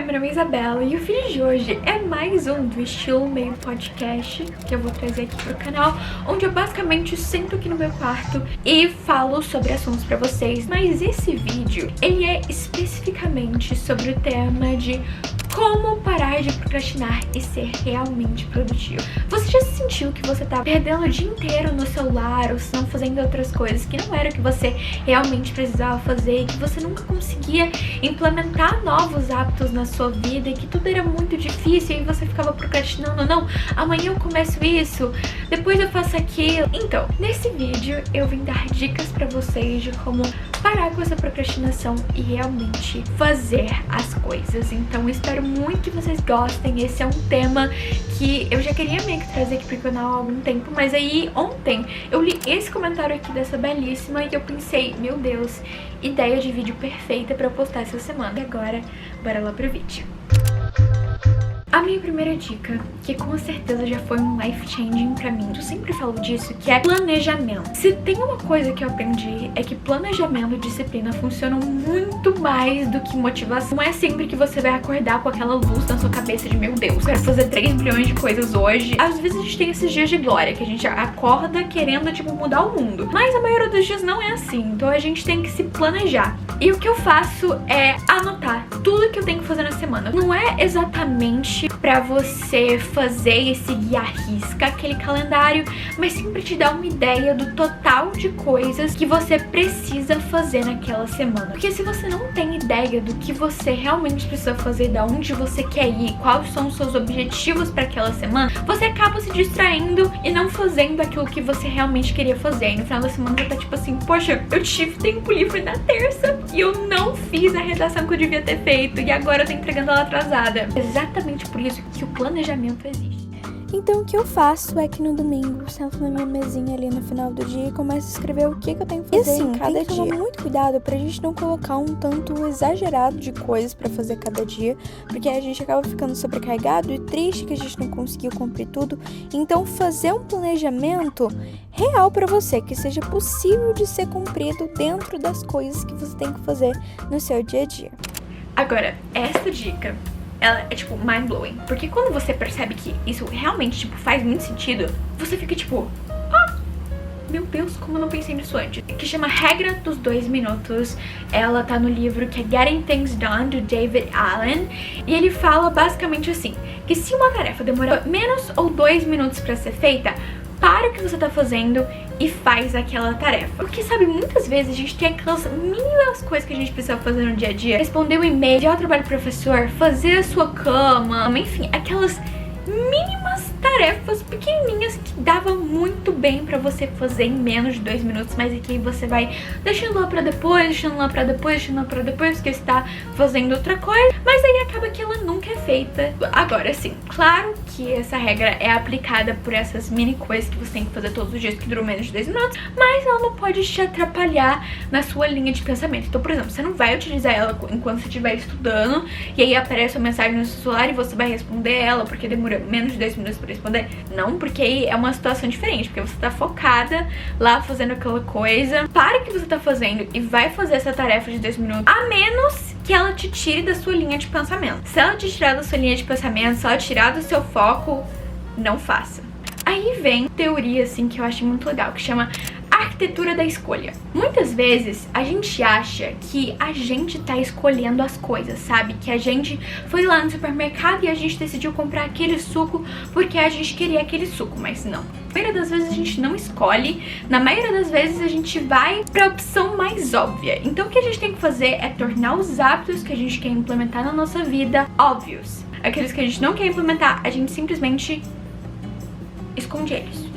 meu nome é Isabela e o vídeo de hoje é mais um do estilo meio podcast que eu vou trazer aqui pro canal, onde eu basicamente sento aqui no meu quarto e falo sobre assuntos pra vocês. Mas esse vídeo, ele é especificamente sobre o tema de como parar de procrastinar e ser realmente produtivo. Você já se sentiu que você tá perdendo o dia inteiro no celular ou se não fazendo outras coisas que não era o que você realmente precisava fazer e que você nunca conseguia implementar novos hábitos na sua vida e que tudo era muito difícil e você ficava procrastinando? Não, amanhã eu começo isso, depois eu faço aquilo. Então, nesse vídeo eu vim dar dicas pra vocês de como parar com essa procrastinação e realmente fazer as coisas. Então espero muito que vocês gostem. Esse é um tema que eu já queria meio que trazer aqui pro canal há algum tempo, mas aí ontem eu li esse comentário aqui dessa belíssima e eu pensei, meu Deus, ideia de vídeo perfeita pra eu postar essa semana. E agora, bora lá pro vídeo. A minha primeira dica, que com certeza já foi um life changing pra mim, eu sempre falo disso, que é planejamento. Se tem uma coisa que eu aprendi, é que planejamento e disciplina funcionam muito mais do que motivação. Não é sempre que você vai acordar com aquela luz na sua cabeça de, meu Deus, quero fazer 3 bilhões de coisas hoje. Às vezes a gente tem esses dias de glória, que a gente acorda querendo, tipo, mudar o mundo. Mas a maioria dos dias não é assim, então a gente tem que se planejar. E o que eu faço é anotar tudo que eu tenho que fazer na semana. Não é exatamente pra você fazer e seguir à risca aquele calendário, mas sempre te dá uma ideia do total de coisas que você precisa fazer naquela semana. Porque se você não tem ideia do que você realmente precisa fazer, da onde você quer ir, quais são os seus objetivos para aquela semana, você acaba se distraindo e não fazendo aquilo que você realmente queria fazer. E no final da semana você tá tipo assim, poxa, eu tive tempo livre na terça e eu não fiz a redação que eu devia ter feito e agora eu tô entregando ela atrasada. Exatamente por isso que o planejamento existe. Então o que eu faço é que no domingo sento na minha mesinha ali no final do dia e começo a escrever o que eu tenho que fazer em cada dia. Tomar muito cuidado pra gente não colocar um tanto exagerado de coisas pra fazer cada dia, porque a gente acaba ficando sobrecarregado e triste que a gente não conseguiu cumprir tudo. Então fazer um planejamento real pra você, que seja possível de ser cumprido dentro das coisas que você tem que fazer no seu dia a dia. Agora, essa dica, ela é, tipo, mind-blowing. Porque quando você percebe que isso realmente, tipo, faz muito sentido, você fica, tipo, ah, meu Deus, como eu não pensei nisso antes. Que chama Regra dos 2 Minutos. Ela tá no livro que é Getting Things Done, do David Allen. E ele fala basicamente assim, que se uma tarefa demorar menos ou 2 minutos pra ser feita, para o que você tá fazendo e faz aquela tarefa. Porque, sabe, muitas vezes a gente tem aquelas mínimas coisas que a gente precisa fazer no dia a dia. Responder um e-mail, enviar o trabalho pro professor, fazer a sua cama, enfim, aquelas mínimas tarefas pequenininhas que dava muito bem pra você fazer em menos de 2 minutos, mas aqui você vai deixando lá pra depois, deixando lá pra depois, deixando lá pra depois, porque você tá fazendo outra coisa, mas aí acaba que ela nunca é feita. Agora sim, claro que essa regra é aplicada por essas mini coisas que você tem que fazer todos os dias que duram menos de 2 minutos, mas ela não pode te atrapalhar na sua linha de pensamento. Então, por exemplo, você não vai utilizar ela enquanto você estiver estudando e aí aparece uma mensagem no seu celular e você vai responder ela porque demora menos de 2 minutos pra responder. Não, porque aí é uma situação diferente, porque você tá focada lá fazendo aquela coisa. Para o que você tá fazendo e vai fazer essa tarefa de 2 minutos, a menos que ela te tire da sua linha de pensamento. Se ela te tirar da sua linha de pensamento, se ela tirar do seu foco, não faça. Aí vem teoria, assim, que eu acho muito legal, que chama arquitetura da escolha. Muitas vezes a gente acha que a gente tá escolhendo as coisas, sabe? Que a gente foi lá no supermercado e a gente decidiu comprar aquele suco porque a gente queria aquele suco, mas não. Na maioria das vezes a gente não escolhe, na maioria das vezes a gente vai pra opção mais óbvia. Então o que a gente tem que fazer é tornar os hábitos que a gente quer implementar na nossa vida óbvios. Aqueles que a gente não quer implementar, a gente simplesmente esconde eles.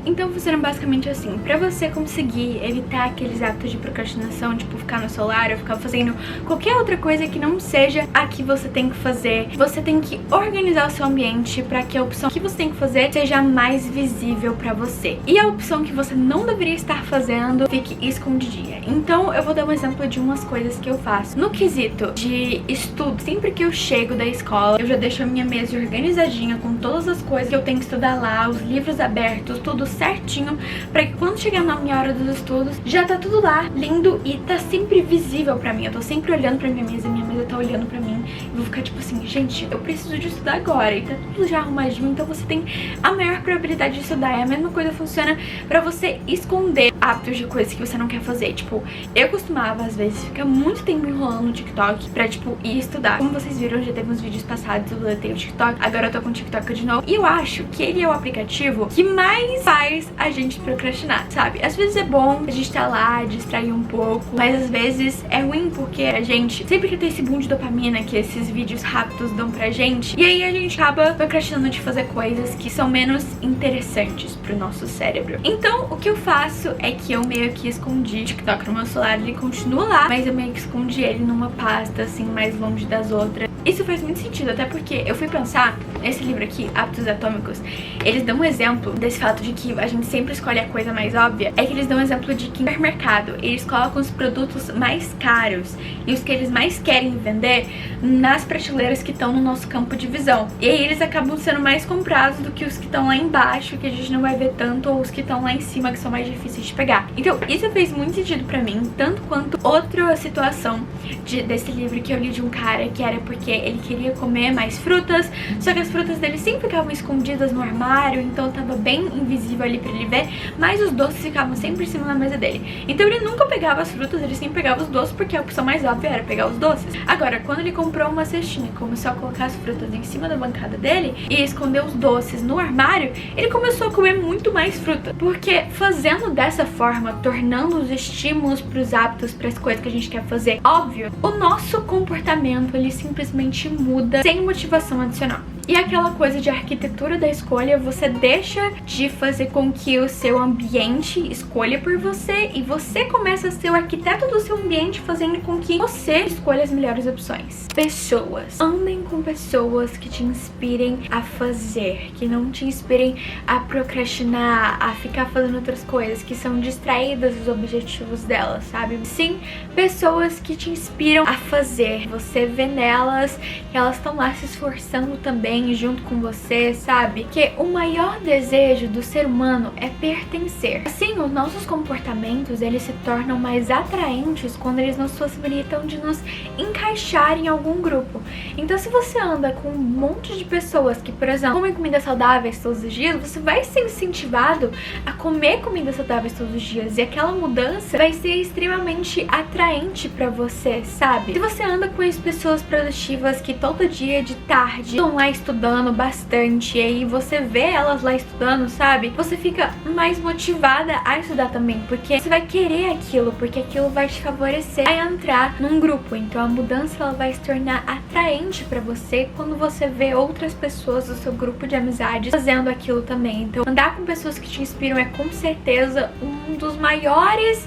Então funciona basicamente assim, pra você conseguir evitar aqueles hábitos de procrastinação, tipo ficar no celular ou ficar fazendo qualquer outra coisa que não seja a que você tem que fazer, você tem que organizar o seu ambiente pra que a opção que você tem que fazer seja mais visível pra você. E a opção que você não deveria estar fazendo fique escondidinha. Então eu vou dar um exemplo de umas coisas que eu faço. No quesito de estudo, sempre que eu chego da escola, eu já deixo a minha mesa organizadinha com todas as coisas que eu tenho que estudar lá, os livros abertos, tudo certinho, pra que quando chegar na minha hora dos estudos, já tá tudo lá, lindo e tá sempre visível pra mim. Eu tô sempre olhando pra minha mesa tá olhando pra mim. E vou ficar tipo assim, gente, eu preciso de estudar agora. E tá tudo já arrumadinho, então você tem a maior probabilidade de estudar. E a mesma coisa funciona pra você esconder hábitos de coisas que você não quer fazer. Tipo, eu costumava, às vezes, ficar muito tempo enrolando no TikTok pra, tipo, ir estudar. Como vocês viram, já teve uns vídeos passados, eu deletei o TikTok. Agora eu tô com o TikTok de novo. E eu acho que ele é o aplicativo que mais faz a gente procrastinar, sabe? Às vezes é bom a gente tá lá, distrair um pouco, mas às vezes é ruim porque a gente sempre quer ter esse boom de dopamina que esses vídeos rápidos dão pra gente. E aí a gente acaba procrastinando de fazer coisas que são menos interessantes pro nosso cérebro. Então, o que eu faço é que eu meio que escondi o TikTok no meu celular, ele continua lá, mas eu meio que escondi ele numa pasta, assim, mais longe das outras. Isso faz muito sentido, até porque eu fui pensar, nesse livro aqui, Hábitos Atômicos, eles dão um exemplo desse fato de que a gente sempre escolhe a coisa mais óbvia, é que eles dão um exemplo de que no supermercado, eles colocam os produtos mais caros e os que eles mais querem vender nas prateleiras que estão no nosso campo de visão. E aí eles acabam sendo mais comprados do que os que estão lá embaixo, que a gente não vai ver tanto, ou os que estão lá em cima, que são mais difíceis de pegar. Então, isso fez muito sentido pra mim, tanto quanto outra situação desse livro que eu li de um cara, que era porque ele queria comer mais frutas, só que as frutas dele sempre ficavam escondidas no armário, então tava bem invisível ali pra ele ver, mas os doces ficavam sempre em cima da mesa dele. Então ele nunca pegava as frutas, ele sempre pegava os doces, porque a opção mais óbvia era pegar os doces. Agora, quando ele comprou uma cestinha e começou a colocar as frutas em cima da bancada dele e escondeu os doces no armário, ele começou a comer muito mais fruta, porque fazendo dessa forma, tornando os estímulos pros hábitos, pras coisas que a gente quer fazer óbvio, o nosso comportamento ele simplesmente muda sem motivação adicional. E aquela coisa de arquitetura da escolha, você deixa de fazer com que o seu ambiente escolha por você e você começa a ser o arquiteto do seu ambiente, fazendo com que você escolha as melhores opções. Pessoas. Andem com pessoas que te inspirem a fazer, que não te inspirem a procrastinar, a ficar fazendo outras coisas, que são distraídas dos objetivos delas, sabe? Sim, pessoas que te inspiram a fazer. Você vê nelas que elas estão lá se esforçando também junto com você, sabe? Que o maior desejo do ser humano é pertencer. Assim, os nossos comportamentos, eles se tornam mais atraentes quando eles nos possibilitam de nos encaixar em algum grupo. Então, se você anda com um monte de pessoas que, por exemplo, comem comidas saudáveis todos os dias, você vai ser incentivado a comer comidas saudáveis todos os dias, e aquela mudança vai ser extremamente atraente pra você, sabe? Se você anda com as pessoas produtivas que todo dia de tarde estão lá estudando bastante, e aí você vê elas lá estudando, sabe? Você fica mais motivada a estudar também, porque você vai querer aquilo, porque aquilo vai te favorecer a entrar num grupo. Então a mudança ela vai se tornar atraente pra você quando você vê outras pessoas do seu grupo de amizades fazendo aquilo também. Então andar com pessoas que te inspiram é com certeza um dos maiores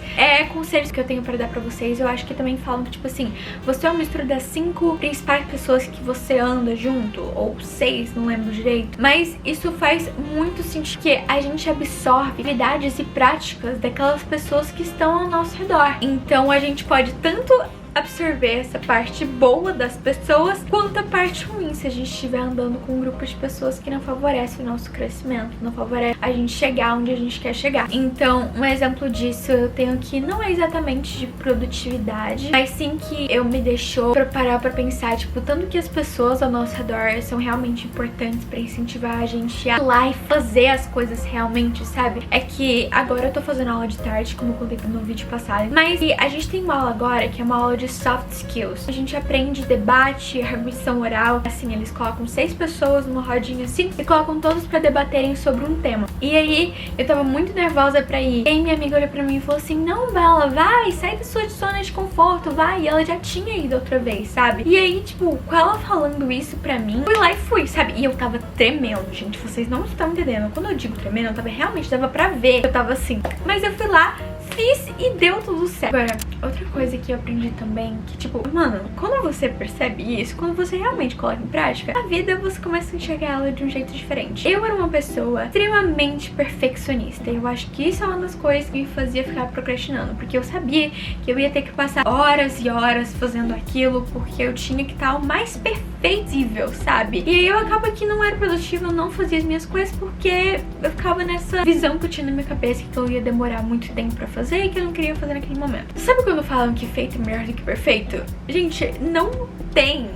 conselhos que eu tenho pra dar pra vocês. Eu acho que também falam que, tipo assim, você é uma mistura das 5 principais pessoas que você anda junto, ou 6, não lembro direito, mas isso faz muito sentido, que a gente absorve habilidades e práticas daquelas pessoas que estão ao nosso redor. Então a gente pode tanto absorver essa parte boa das pessoas quanto a parte ruim, se a gente estiver andando com um grupo de pessoas que não favorece o nosso crescimento, não favorece a gente chegar onde a gente quer chegar. Então, um exemplo disso eu tenho aqui, não é exatamente de produtividade, mas sim que eu me deixou pra parar pra pensar, tipo, tanto que as pessoas ao nosso redor são realmente importantes pra incentivar a gente a ir lá e fazer as coisas realmente, sabe? É que agora eu tô fazendo aula de tarde, como eu contei no vídeo passado, mas a gente tem uma aula agora que é uma aula de soft skills. A gente aprende debate, argumentação oral. Assim, eles colocam 6 pessoas numa rodinha assim e colocam todos pra debaterem sobre um tema. E aí, eu tava muito nervosa pra ir. E aí minha amiga olhou pra mim e falou assim: não, Bela, vai, sai da sua zona de conforto, vai. E ela já tinha ido outra vez, sabe? E aí, tipo, com ela falando isso pra mim, fui lá e fui, sabe? E eu tava tremendo, gente, vocês não estão entendendo. Quando eu digo tremendo, eu tava realmente, dava pra ver. Eu tava assim. Mas eu fui lá, fiz e deu tudo certo. Agora, outra coisa que eu aprendi também, que tipo, mano, quando você percebe isso, quando você realmente coloca em prática, a vida você começa a enxergar ela de um jeito diferente. Eu era uma pessoa extremamente perfeccionista, e eu acho que isso é uma das coisas que me fazia ficar procrastinando, porque eu sabia que eu ia ter que passar horas e horas fazendo aquilo, porque eu tinha que estar o mais perfeito feizível, sabe? E aí eu acaba que não era produtiva, eu não fazia as minhas coisas porque eu ficava nessa visão que eu tinha na minha cabeça que eu ia demorar muito tempo pra fazer e que eu não queria fazer naquele momento. Sabe quando falam que feito é melhor do que perfeito? Gente, não tem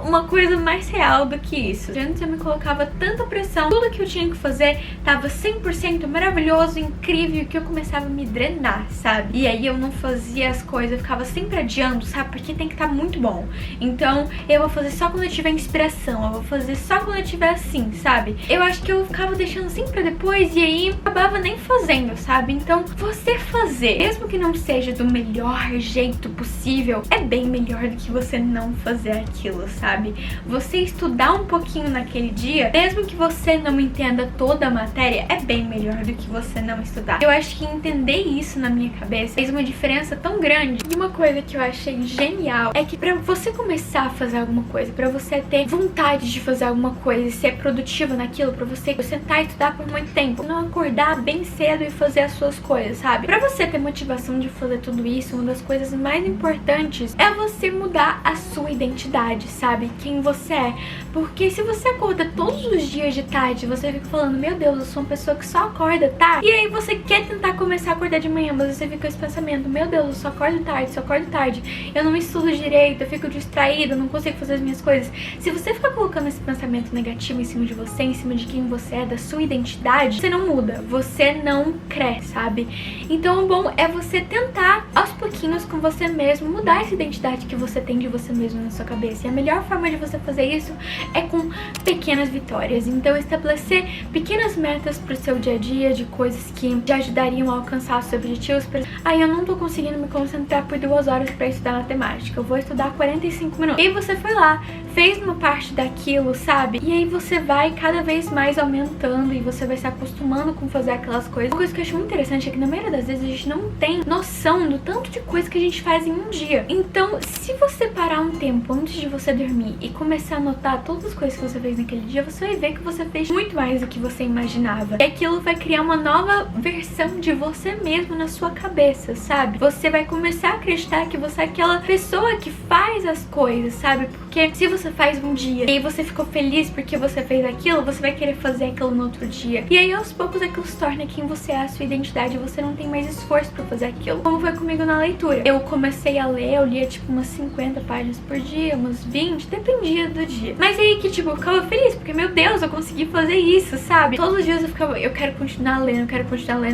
uma coisa mais real do que isso. Antes eu me colocava tanta pressão, tudo que eu tinha que fazer tava 100% maravilhoso, incrível, que eu começava a me drenar, sabe? E aí eu não fazia as coisas, eu ficava sempre adiando, sabe? Porque tem que estar muito bom. Então eu vou fazer só quando eu tiver inspiração, eu vou fazer só quando eu tiver assim, sabe? Eu acho que eu ficava deixando assim pra depois e aí acabava nem fazendo, sabe? Então você fazer, mesmo que não seja do melhor jeito possível, é bem melhor do que você não fazer aquilo, sabe? Você estudar um pouquinho naquele dia, mesmo que você não entenda toda a matéria, é bem melhor do que você não estudar. Eu acho que entender isso na minha cabeça fez uma diferença tão grande. E uma coisa que eu achei genial é que pra você começar a fazer alguma coisa, pra você ter vontade de fazer alguma coisa e ser produtiva naquilo, pra você sentar e estudar por muito tempo, não acordar bem cedo e fazer as suas coisas, sabe? Pra você ter motivação de fazer tudo isso, uma das coisas mais importantes é você mudar a sua identidade, sabe? Quem você é. Porque se você acorda todos os dias de tarde, você fica falando, meu Deus, eu sou uma pessoa que só acorda tarde. E aí você quer tentar começar a acordar de manhã, mas você fica com esse pensamento, meu Deus, eu só acordo tarde, eu não estudo direito, eu fico distraída, eu não consigo fazer as minhas coisas. Se você ficar colocando esse pensamento negativo em cima de você, em cima de quem você é, da sua identidade, você não muda, você não cresce, sabe? Então o bom é você tentar, aos pouquinhos, com você mesmo, mudar essa identidade que você tem de você mesmo na sua cabeça. E a melhor forma de você fazer isso é com pequenas vitórias. Então estabelecer pequenas metas pro seu dia a dia, de coisas que te ajudariam a alcançar os seus objetivos. Aí eu não tô conseguindo me concentrar por 2 horas pra estudar matemática, eu vou estudar 45 minutos. E aí você foi lá, fez uma parte daquilo, sabe? E aí você vai cada vez mais aumentando e você vai se acostumando com fazer aquelas coisas. Uma coisa que eu acho muito interessante é que na maioria das vezes a gente não tem noção do tanto de coisa que a gente faz em um dia. Então, se você parar um tempo antes de você dormir e começar a anotar todas as coisas que você fez naquele dia, você vai ver que você fez muito mais do que você imaginava. E aquilo vai criar uma nova versão de você mesmo na sua cabeça, sabe? Você vai começar a acreditar que você é aquela pessoa que faz as coisas, sabe? Porque se você faz um dia e aí você ficou feliz porque você fez aquilo, você vai querer fazer aquilo no outro dia. E aí aos poucos aquilo se torna quem você é, a sua identidade, e você não tem mais esforço pra fazer aquilo. Como foi comigo na leitura. Eu comecei a ler, eu lia tipo umas 50 páginas por dia, umas 20, dependia do dia. Mas aí que tipo, eu ficava feliz, porque meu Deus, eu consegui fazer isso, sabe? Todos os dias eu ficava, eu quero continuar lendo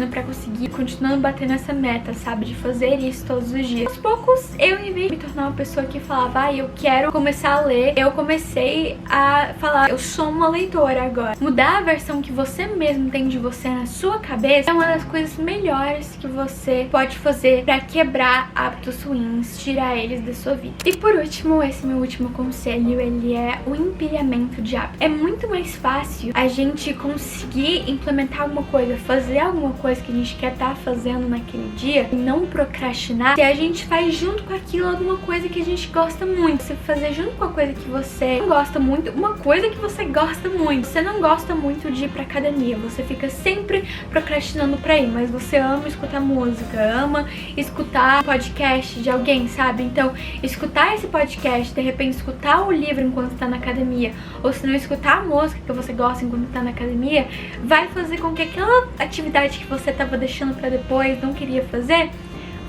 pra conseguir continuando batendo essa meta, sabe? De fazer isso todos os dias. Aos poucos, eu em vez de me tornar uma pessoa que falava, eu quero começar a ler, eu comecei a falar, eu sou uma leitora agora. Mudar a versão que você mesmo tem de você na sua cabeça é uma das coisas melhores que você pode fazer pra quebrar hábitos ruins, tirar eles da sua vida. E por último, esse meu último conselho, ele é o empilhamento de hábitos. É muito mais fácil a gente conseguir implementar alguma coisa, fazer alguma coisa que a gente quer estar fazendo naquele dia e não procrastinar, se a gente faz junto com aquilo alguma coisa que a gente gosta muito. Você fazer junto com a coisa que você não gosta muito, uma coisa que você gosta muito. Você não gosta muito de ir pra academia, você fica sempre procrastinando pra ir, mas você ama escutar música, ama escutar podcast de alguém, sabe? Então, escutar esse podcast, de repente escutar o livro enquanto tá na academia, ou se não escutar a música que você gosta enquanto tá na academia, vai fazer com que aquela atividade que você tava deixando pra depois, não queria fazer,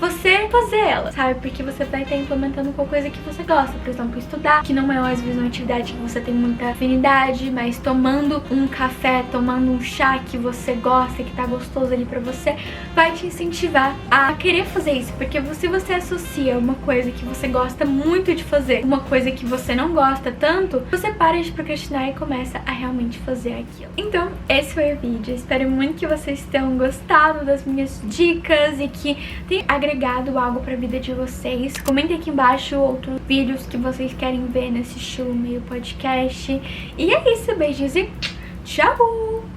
você fazer ela, sabe? Porque você vai estar implementando qualquer coisa que você gosta. Por exemplo, estudar, que não é às vezes uma atividade que você tem muita afinidade, mas tomando um café, tomando um chá que você gosta, que tá gostoso ali pra você, vai te incentivar a querer fazer isso. Porque se você associa uma coisa que você gosta muito de fazer, uma coisa que você não gosta tanto, você para de procrastinar e começa a realmente fazer aquilo. Então, esse foi o vídeo. Espero muito que vocês tenham gostado das minhas dicas e que tenham agregado algo pra vida de vocês. Comentem aqui embaixo outros vídeos que vocês querem ver nesse estilo meio podcast. E é isso, beijos e tchau!